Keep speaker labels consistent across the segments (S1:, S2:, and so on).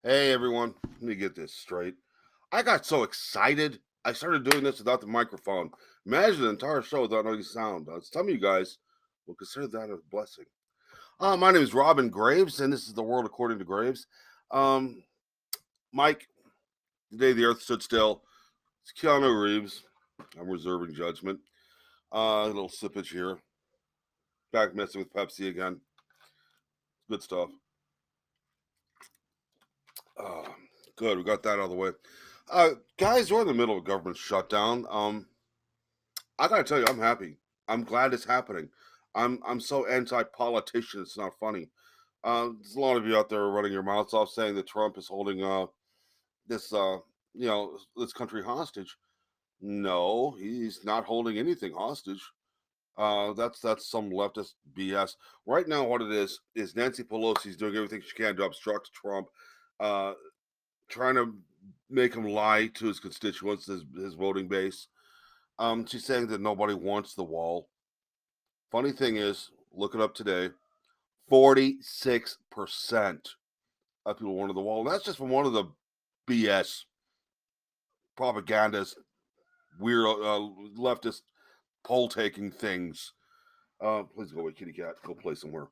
S1: Hey everyone, let me get this straight. I got so excited. I started doing this without the microphone. Imagine the entire show without any sound. Some of you guys will consider that a blessing. My name is Robin Graves, and this is the world according to Graves. Um, Mike, the day the earth stood still. It's Keanu Reeves. I'm reserving judgment. A little sippage here. Back messing with Pepsi again. Good stuff. Uh, Good, we got that out of the way. Guys, we're in the middle of a government shutdown. I gotta tell you, I'm happy. I'm glad it's happening. I'm so anti-politician. It's not funny. There's a lot of you out there running your mouths off saying that Trump is holding this this country hostage. No, he's not holding anything hostage. That's some leftist BS. Right now, what it is Nancy Pelosi's doing everything she can to obstruct Trump, uh, trying to make him lie to his constituents, his voting base. She's saying that nobody wants the wall. Funny thing is, look it up today. 46% of people wanted the wall. And that's just from one of the BS propagandas, weird leftist poll taking things. Please go away, kitty cat. Go play somewhere.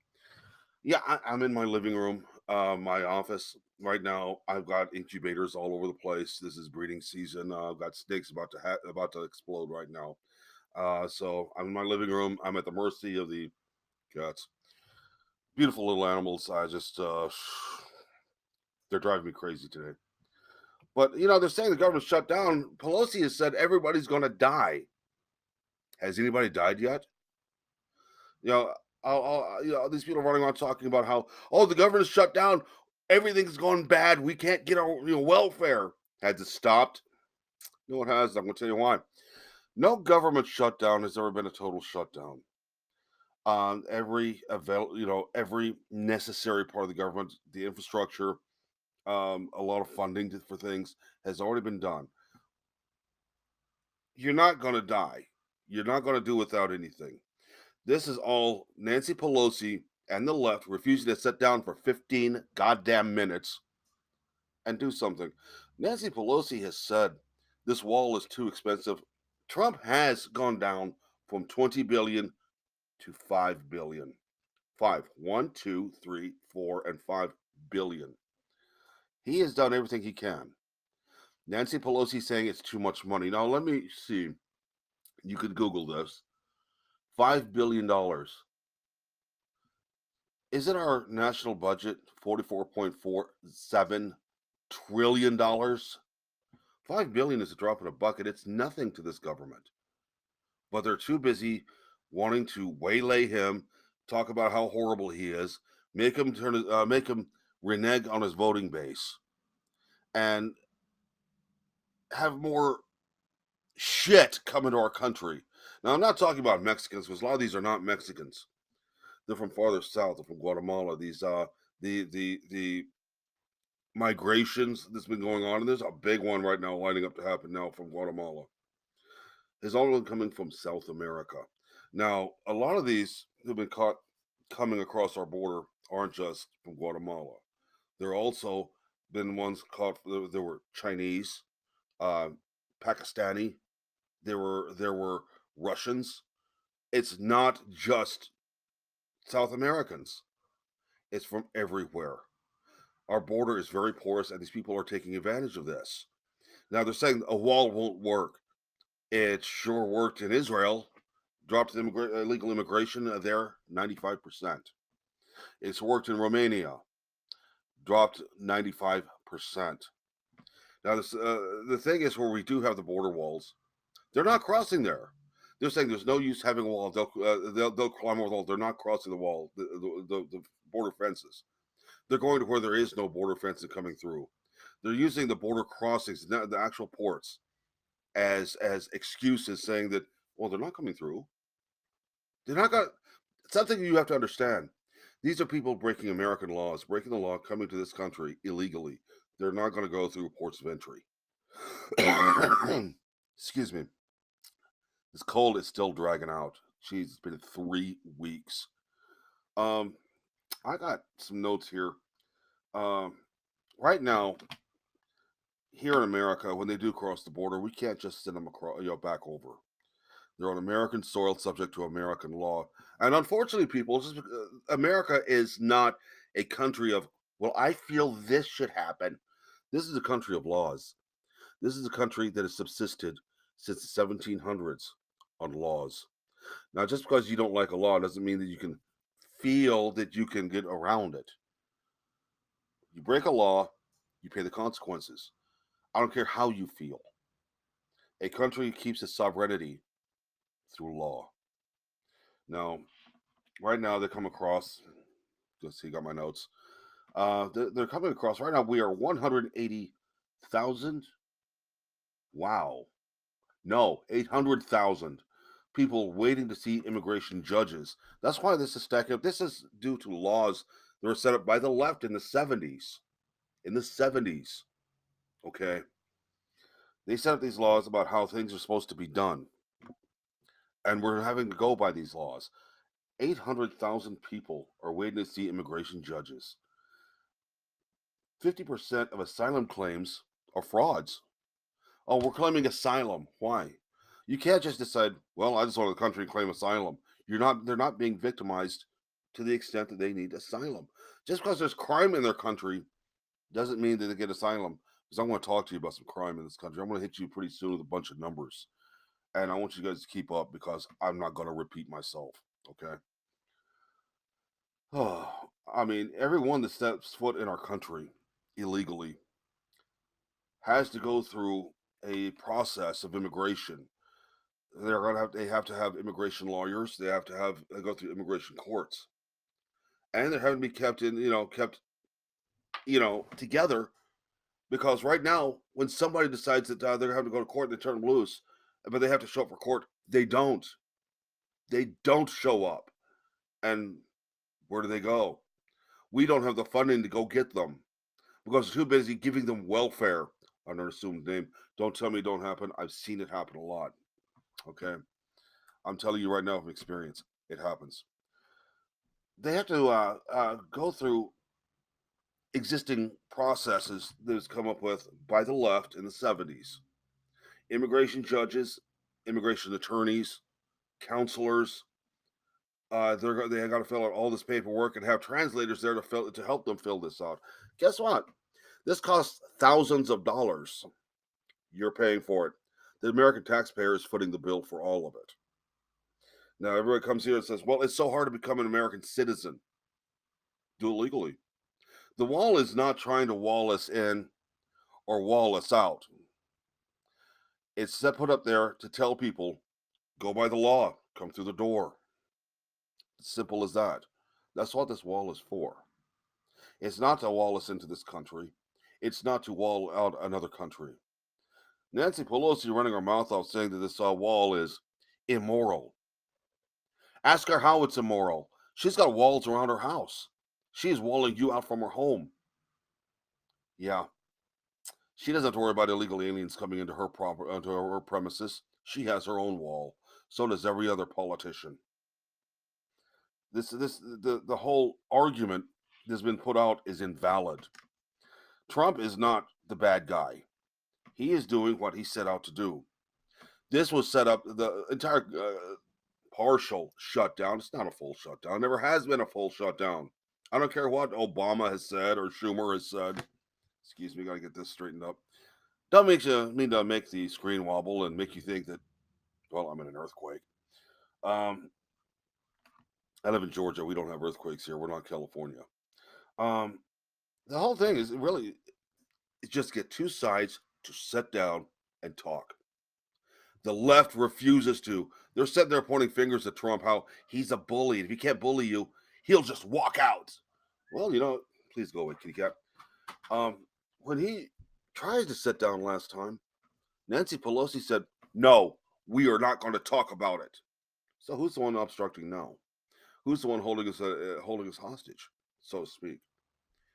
S1: Yeah, I'm in my living room, my office right now. I've got incubators all over the place. This is breeding season. I've got snakes about to explode right now. So I'm in my living room. I'm at the mercy of the cats. Beautiful little animals. I just they're driving me crazy today. But they're saying the government shut down. Pelosi has said everybody's going to die. Has anybody died yet? You know, these people running around talking about how the government's shut down, everything's gone bad. We can't get our welfare. Has it stopped? No, it has. I'm going to tell you why. No government shutdown has ever been a total shutdown. Every necessary part of the government, the infrastructure, a lot of funding for things has already been done. You're not going to die. You're not going to do without anything. This is all Nancy Pelosi and the left refusing to sit down for 15 goddamn minutes and do something. Nancy Pelosi has said this wall is too expensive. Trump has gone down from 20 billion to 5 billion. 5 He has done everything he can. Nancy Pelosi saying it's too much money. Now let me see. You could Google this. $5 billion. Isn't our national budget $44.47 trillion? $5 billion is a drop in a bucket. It's nothing to this government. But they're too busy wanting to waylay him, talk about how horrible he is, make him renege on his voting base, and have more shit come into our country. Now, I'm not talking about Mexicans because a lot of these are not Mexicans. They're from farther south. They're from Guatemala. These the migrations that's been going on, and there's a big one right now lining up to happen now from Guatemala. Is all coming from South America. Now, a lot of these who've been caught coming across our border aren't just from Guatemala. There also been ones caught. There were Chinese, uh, Pakistani. There were Russians. It's not just South Americans. It's from everywhere. Our border is very porous, and these people are taking advantage of this. Now they're saying a wall won't work. It sure worked in Israel. Dropped illegal immigration there 95%. It's worked in Romania. Dropped 95%. Now the thing is, where we do have the border walls, they're not crossing there. They're saying there's no use having a wall. They'll climb over the wall. They're not crossing the wall, the border fences. They're going to where there is no border fencing coming through. They're using the border crossings, the actual ports, as excuses, saying that they're not coming through. They're not going. Something you have to understand. These are people breaking American laws, breaking the law, coming to this country illegally. They're not going to go through ports of entry. Excuse me. This cold is still dragging out. Jeez, it's been 3 weeks. Um, I got some notes here. Um, right now, here in America, when they do cross the border, we can't just send them across, back over. They're on American soil, subject to American law. And unfortunately, people, America is not a country of, well, I feel this should happen. This is a country of laws. This is a country that has subsisted since the 1700s on laws. Now, just because you don't like a law doesn't mean that you can feel that you can get around it. You break a law, you pay the consequences. I don't care how you feel. A country keeps its sovereignty through law. Now, right now, they come across, let's see, got my notes. They're coming across, right now, we are 180,000. Wow. No, 800,000 people waiting to see immigration judges. That's why this is stacking up. This is due to laws that were set up by the left in the 70s. In the 70s, okay? They set up these laws about how things are supposed to be done. And we're having to go by these laws. 800,000 people are waiting to see immigration judges. 50% of asylum claims are frauds. Oh, we're claiming asylum. Why? You can't just decide, well, I just want the country to claim asylum. They're not being victimized to the extent that they need asylum. Just because there's crime in their country doesn't mean that they get asylum. Because I'm going to talk to you about some crime in this country. I'm going to hit you pretty soon with a bunch of numbers. And I want you guys to keep up because I'm not going to repeat myself. Okay? Oh, I mean, everyone that steps foot in our country illegally has to go through a process of immigration. They have to have immigration lawyers. They go through immigration courts, and they're having to be kept together because right now, when somebody decides that they're having to go to court, they turn them loose, but they have to show up for court. They don't. They don't show up, and where do they go? We don't have the funding to go get them because we're too busy giving them welfare under an assumed name. Don't tell me it don't happen. I've seen it happen a lot. Okay, I'm telling you right now from experience, it happens. They have to go through existing processes that was come up with by the left in the 70s. Immigration judges, immigration attorneys, counselors. They got to fill out all this paperwork and have translators there to help them fill this out. Guess what? This costs thousands of dollars. You're paying for it. The American taxpayer is footing the bill for all of it. Now everybody comes here and says, "Well, it's so hard to become an American citizen. Do it legally." The wall is not trying to wall us in or wall us out. It's put up there to tell people, go by the law, come through the door. Simple as that. That's what this wall is for. It's not to wall us into this country. It's not to wall out another country. Nancy Pelosi running her mouth off saying that this wall is immoral. Ask her how it's immoral. She's got walls around her house. She's walling you out from her home. Yeah, she doesn't have to worry about illegal aliens coming into onto her premises. She has her own wall. So does every other politician. The whole argument that's been put out is invalid. Trump is not the bad guy. He is doing what he set out to do. This was set up the entire partial shutdown. It's not a full shutdown. Never has been a full shutdown. I don't care what Obama has said or Schumer has said. Excuse me, gotta get this straightened up. Don't mean to make the screen wobble and make you think that, well, I'm in an earthquake. Um, I live in Georgia. We don't have earthquakes here. We're not California. Um, the whole thing is really just get two sides to sit down and talk. The left refuses to. They're sitting there pointing fingers at Trump, how he's a bully. If he can't bully you, he'll just walk out. Well, please go away, kitty cat. When he tried to sit down last time, Nancy Pelosi said, "No, we are not going to talk about it." So who's the one obstructing now? Who's the one holding us hostage, so to speak?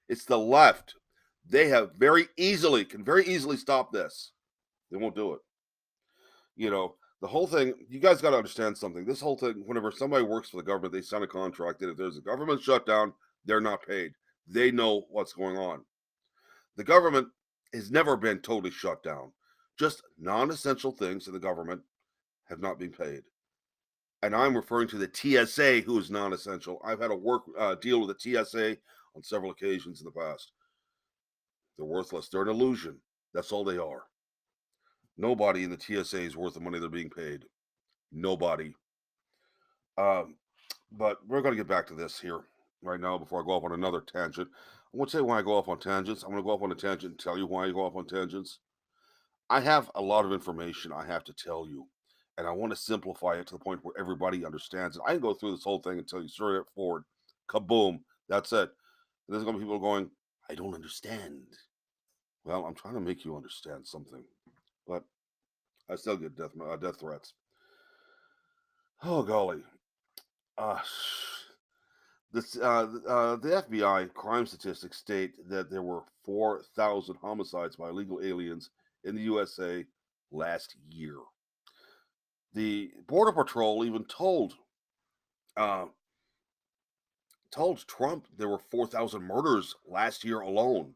S1: It's the left. They can very easily stop this. They won't do it. The whole thing. You guys got to understand something. This whole thing. Whenever somebody works for the government, they sign a contract that if there's a government shutdown, they're not paid. They know what's going on. The government has never been totally shut down. Just non-essential things in the government have not been paid. And I'm referring to the TSA, who is non-essential. I've had a work deal with the TSA on several occasions in the past. They're worthless. They're an illusion. That's all they are. Nobody in the TSA is worth the money they're being paid. Nobody. Um, but we're going to get back to this here right now before I go off on another tangent. I won't say why I go off on tangents. I'm going to go off on a tangent and tell you why I go off on tangents. I have a lot of information I have to tell you, and I want to simplify it to the point where everybody understands it. I can go through this whole thing and tell you straightforward, kaboom, that's it. And there's going to be people going, I don't understand. Well, I'm trying to make you understand something, but I still get death threats. Oh golly, uh, the FBI crime statistics state that there were 4,000 homicides by illegal aliens in the USA last year. The Border Patrol even uh, told Trump there were 4,000 murders last year alone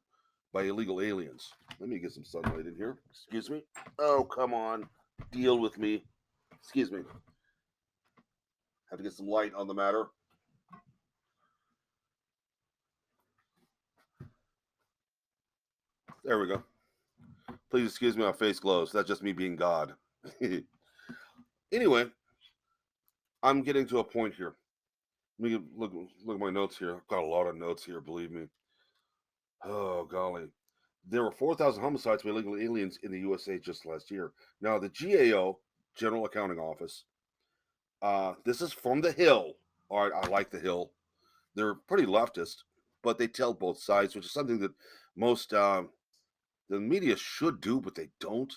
S1: by illegal aliens. Let me get some sunlight in here. Excuse me. Oh, come on. Deal with me. Excuse me. Have to get some light on the matter. There we go. Please excuse me, my face glows. That's just me being God. Anyway, I'm getting to a point here. Let me look at my notes here. I've got a lot of notes here, believe me. Oh, golly. There were 4,000 homicides by illegal aliens in the USA just last year. Now, the GAO, General Accounting Office, this is from the Hill. All right, I like the Hill. They're pretty leftist, but they tell both sides, which is something that most the media should do, but they don't.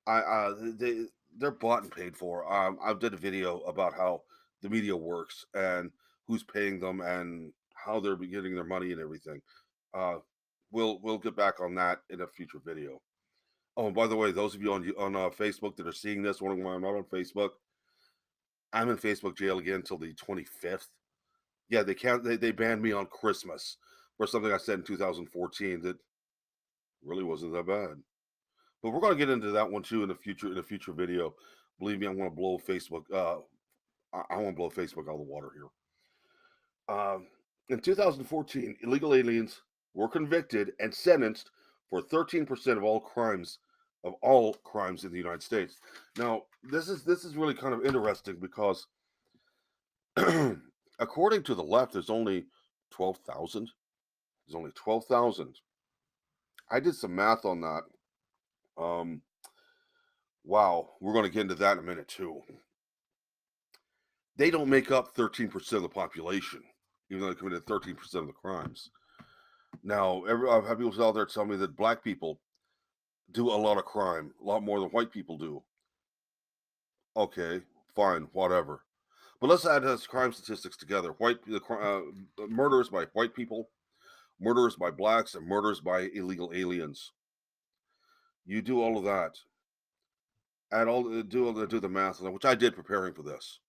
S1: They're bought and paid for. I did a video about how the media works and who's paying them and how they're getting their money and everything. Uh, we'll get back on that in a future video. Oh, and by the way, those of you on Facebook that are seeing this, wondering why I'm not on Facebook, I'm in Facebook jail again until the 25th. Yeah, they can't. They banned me on Christmas for something I said in 2014 that really wasn't that bad. But we're going to get into that one too in a future video. Believe me, I'm going to blow Facebook. I want to blow Facebook out of the water here. In 2014, illegal aliens were convicted and sentenced for 13% of all crimes in the United States. Now, this is really kind of interesting because, according to the left, there's only 12,000. There's only 12,000. I did some math on that. Um, wow, we're going to get into that in a minute too. They don't make up 13% of the population, even though they committed 13% of the crimes. Now, I've had people out there tell me that black people do a lot of crime, a lot more than white people do. Okay, fine, whatever. But let's add those crime statistics together. Murders by white people, murders by blacks, and murders by illegal aliens. You do all of that. Do the math, which I did preparing for this.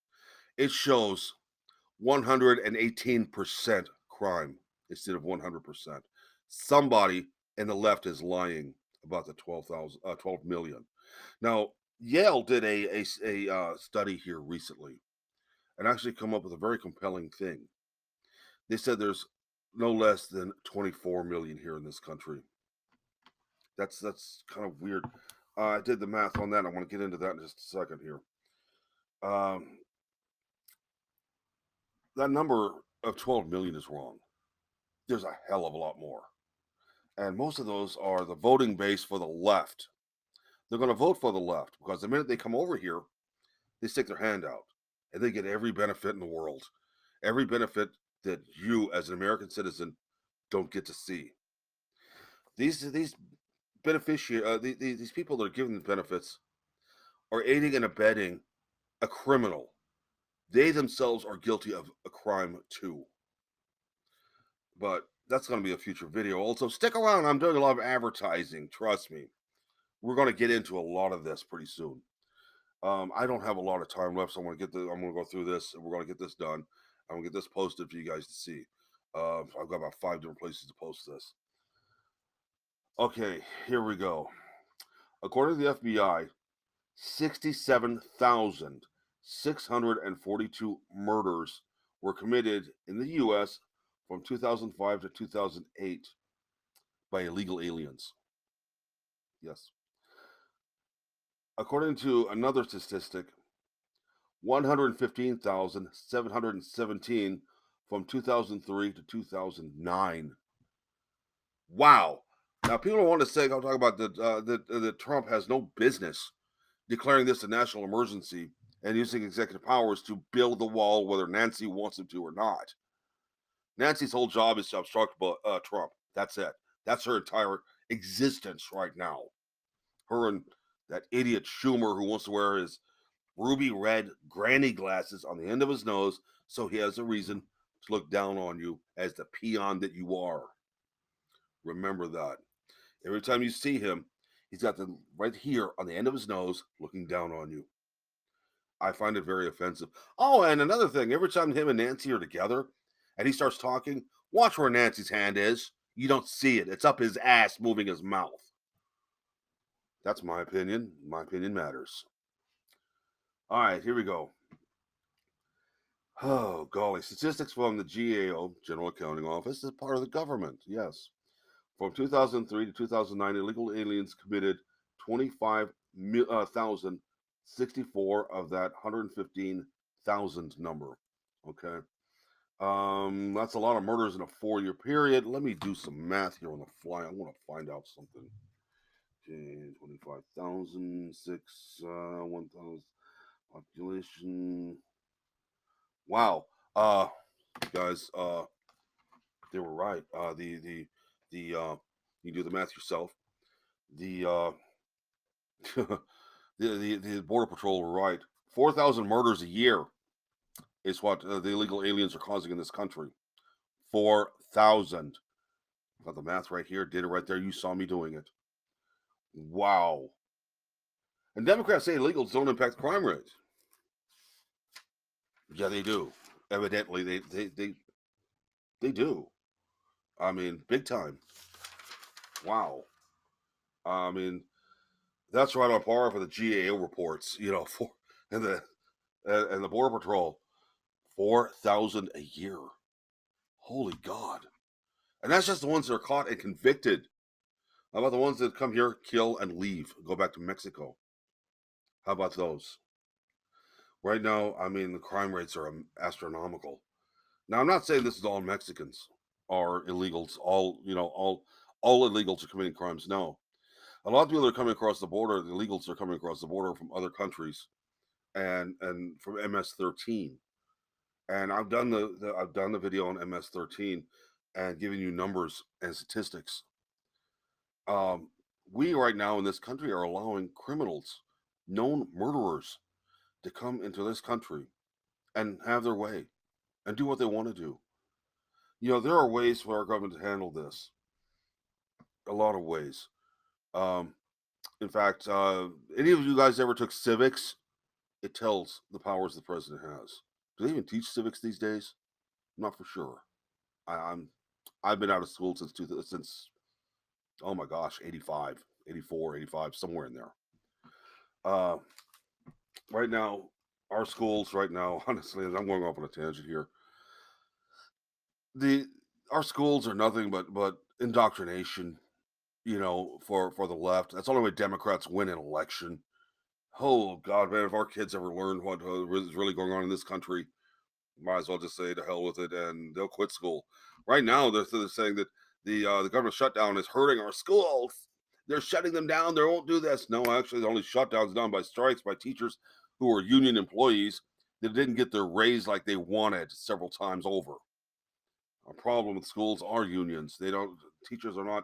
S1: It shows 118% crime instead of 100%. Somebody in the left is lying about the 12 million. Now, Yale did a study here recently and actually come up with a very compelling thing. They said there's no less than 24 million here in this country. That's kind of weird. I did the math on that. I want to get into that in just a second here. Um, that number of 12 million is wrong. There's a hell of a lot more. And most of those are the voting base for the left. They're going to vote for the left because the minute they come over here, they stick their hand out and they get every benefit in the world. Every benefit that you, as an American citizen, don't get to see. These these people that are given the benefits are aiding and abetting a criminal. They themselves are guilty of a crime too. But that's going to be a future video. Also, stick around. I'm doing a lot of advertising. Trust me. We're going to get into a lot of this pretty soon. I don't have a lot of time left, so I'm going to go through this, and we're going to get this done. I'm going to get this posted for you guys to see. I've got about 5 different places to post this. Okay, here we go. According to the FBI, 67,642 murders were committed in the U.S. from 2005 to 2008 by illegal aliens. Yes. According to another statistic, 115,717 from 2003 to 2009. Wow. Now, people want to say, I'm talking about that Trump has no business declaring this a national emergency and using executive powers to build the wall, whether Nancy wants him to or not. Nancy's whole job is to obstruct Trump. That's it. That's her entire existence right now. Her and that idiot Schumer who wants to wear his ruby red granny glasses on the end of his nose so he has a reason to look down on you as the peon that you are. Remember that. Every time you see him, he's got the right here on the end of his nose looking down on you. I find it very offensive. Oh, and another thing, every time him and Nancy are together and he starts talking, watch where Nancy's hand is. You don't see it. It's up his ass moving his mouth. That's my opinion. My opinion matters. All right, here we go. Oh, golly. Statistics from the GAO, General Accounting Office, is part of the government. Yes. From 2003 to 2009, illegal aliens committed 25,064 of that 115,000 number. Okay. That's a lot of murders in a 4-year period. Let me do some math here on the fly. I want to find out something. Okay, 25,000, 1,000 population. Wow. Guys, they were right. You do the math yourself. The the border patrol were right. 4,000 murders a year is what the illegal aliens are causing in this country. 4,000. Got the math right here. Did it right there. You saw me doing it. Wow. And Democrats say illegals don't impact crime rates. Yeah, they do. Evidently, they do. I mean, big time. Wow. I mean, that's right on par for the GAO reports. For and the border patrol, 4,000 a year. Holy God! And that's just the ones that are caught and convicted. How about the ones that come here, kill, and leave, go back to Mexico? How about those? Right now, I mean, the crime rates are astronomical. Now, I'm not saying this is all Mexicans or illegals. All illegals are committing crimes. No, a lot of people are coming across the border. The illegals are coming across the border from other countries and from MS-13. And I've done the video on MS-13 and giving you numbers and statistics. We right now in this country are allowing criminals, known murderers, to come into this country and have their way and do what they want to do. There are ways for our government to handle this. A lot of ways. Um, in fact, any of you guys ever took civics? It tells the powers the president has. Do they even teach civics these days? I'm not for sure. I've been out of school since oh my gosh, 85, 84, 85, somewhere in there. Uh, right now, our schools right now, honestly, I'm going off on a tangent here. Our schools are nothing but indoctrination, for the left. That's the only way Democrats win an election. Oh God, man! If our kids ever learn what is really going on in this country, might as well just say to hell with it, and they'll quit school. Right now, they're saying that the government shutdown is hurting our schools. They're shutting them down. They won't do this. No, actually, the only shutdowns done by strikes by teachers who are union employees that didn't get their raise like they wanted several times over. Our problem with schools are unions. Teachers are not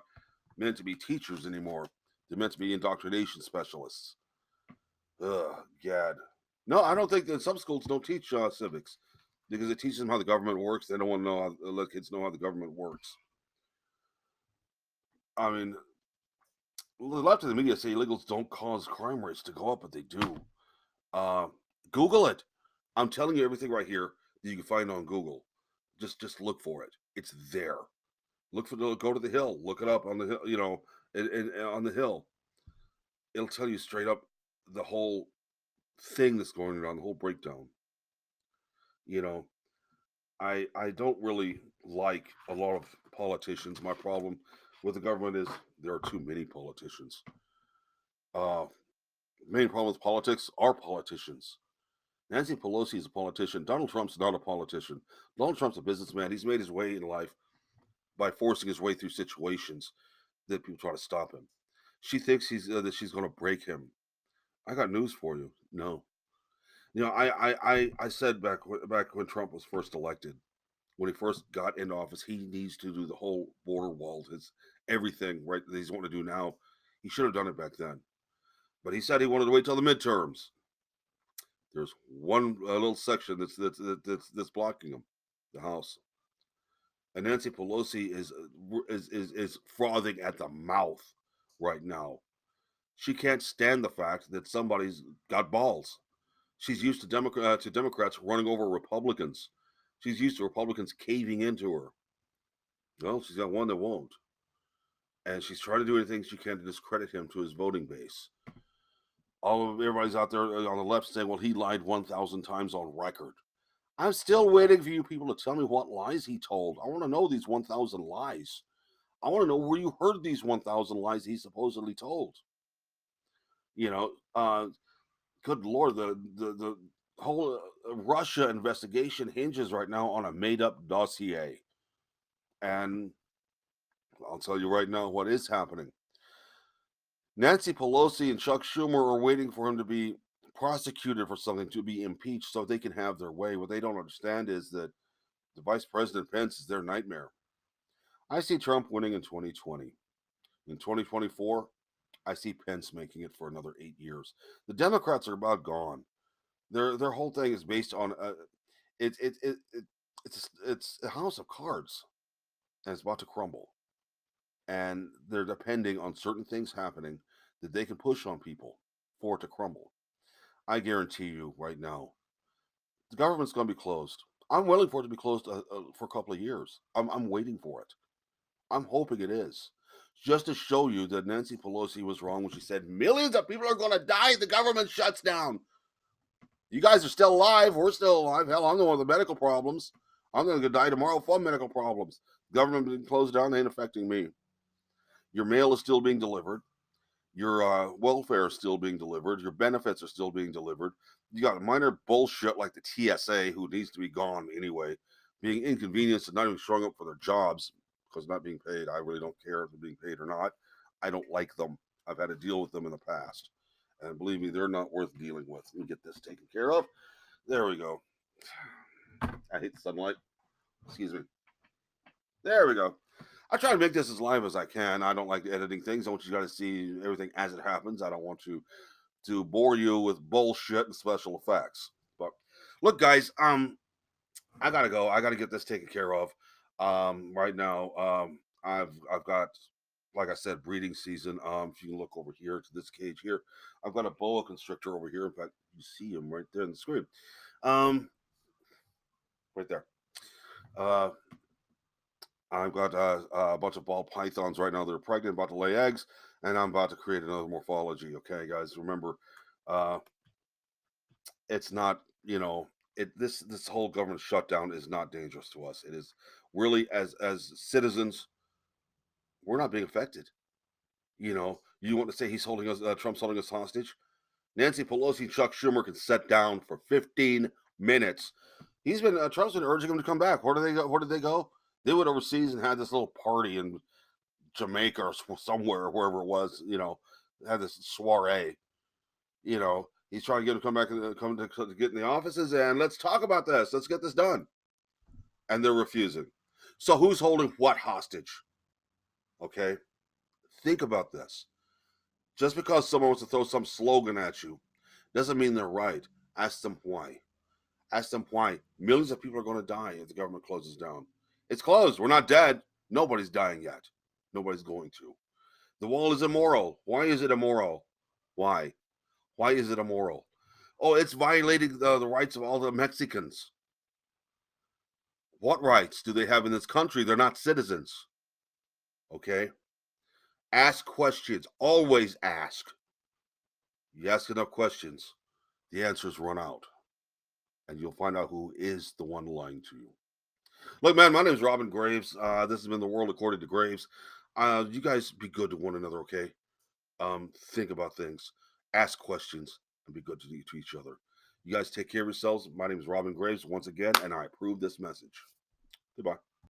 S1: meant to be teachers anymore. They're meant to be indoctrination specialists. Ugh, gad. No, I don't think that some schools don't teach civics because it teaches them how the government works. They don't want to let kids know how the government works. I mean, the left of the media say illegals don't cause crime rates to go up, but they do. Uh, Google it. I'm telling you everything right here that you can find on Google. Just look for it. It's there. Go to the Hill. Look it up on the Hill. On the Hill, it'll tell you straight up the whole thing that's going on, the whole breakdown. You know, I don't really like a lot of politicians. My problem with the government is there are too many politicians. Uh, Main problem with politics are politicians. Nancy Pelosi is a politician. Donald Trump's not a politician. Donald Trump's a businessman. He's made his way in life by forcing his way through situations that people try to stop him. She thinks that she's going to break him. I got news for you. No. I said back when Trump was first elected, when he first got into office, he needs to do the whole border wall, his everything right that he's wanting to do now. He should have done it back then. But he said he wanted to wait till the midterms. There's one little section that's blocking him, the House. And Nancy Pelosi is frothing at the mouth right now. She can't stand the fact that somebody's got balls. She's used to Democrats running over Republicans. She's used to Republicans caving into her. Well, she's got one that won't, and she's trying to do anything she can to discredit him to his voting base. Everybody's out there on the left saying, "Well, he lied 1,000 times on record." I'm still waiting for you people to tell me what lies he told. I want to know these 1,000 lies. I want to know where you heard these 1,000 lies he supposedly told. You know, good Lord, the whole Russia investigation hinges right now on a made up dossier. And I'll tell you right now what is happening. Nancy Pelosi and Chuck Schumer are waiting for him to be prosecuted for something, to be impeached so they can have their way. What they don't understand is that the Vice President Pence is their nightmare. I see Trump winning in 2020. In 2024, I see Pence making it for another 8 years. The Democrats are about gone. Their whole thing is based on it, it, it, it it's a house of cards, and it's about to crumble. And they're depending on certain things happening that they can push on people for it to crumble. I guarantee you right now, the government's going to be closed. I'm willing for it to be closed for a couple of years. I'm waiting for it. I'm hoping it is. Just to show you that Nancy Pelosi was wrong when she said millions of people are going to die if the government shuts down. You guys are still alive. We're still alive. Hell, I'm the one with the medical problems. I'm going to die tomorrow from medical problems. Government being closed down ain't affecting me. Your mail is still being delivered. Your welfare is still being delivered. Your benefits are still being delivered. You got minor bullshit like the TSA, who needs to be gone anyway, being inconvenienced and not even showing up for their jobs because not being paid. I really don't care if they're being paid or not. I don't like them. I've had to deal with them in the past. And believe me, they're not worth dealing with. Let me get this taken care of. There we go. I hate the sunlight. Excuse me. There we go. I try to make this as live as I can. I don't like editing things. I want you guys to see everything as it happens. I don't want to bore you with bullshit and special effects. But look, guys, I gotta go. I gotta get this taken care of. Right now, I've got, like I said, breeding season. If you can look over here to this cage here, I've got a boa constrictor over here. In fact, you see him right there in the screen. Um, right there. Uh, I've got a bunch of ball pythons right now that are pregnant, about to lay eggs, and I'm about to create another morphology. Okay, guys, remember, uh, it's not, this whole government shutdown is not dangerous to us. It is really, as citizens, we're not being affected. You want to say Trump's holding us hostage? Nancy Pelosi and Chuck Schumer can sit down for 15 minutes. Trump's been urging him to come back. Where did they go? They went overseas and had this little party in Jamaica or somewhere, wherever it was. Had this soiree. He's trying to get him to come back and come to get in the offices and let's talk about this. Let's get this done. And they're refusing. So who's holding what hostage? Okay, think about this. Just because someone wants to throw some slogan at you doesn't mean they're right. Ask them why. Ask them why. Millions of people are going to die if the government closes down. It's closed. We're not dead. Nobody's dying yet. Nobody's going to. The wall is immoral. Why is it immoral? Why? Why is it immoral? Oh, it's violating the rights of all the Mexicans. What rights do they have in this country? They're not citizens. Okay? Ask questions. Always ask. You ask enough questions, the answers run out, and you'll find out who is the one lying to you. Look, man, my name is Robin Graves. This has been the world according to Graves. You guys be good to one another, okay? Think about things, ask questions, and be good to each other. You guys take care of yourselves. My name is Robin Graves once again, and I approve this message. Goodbye.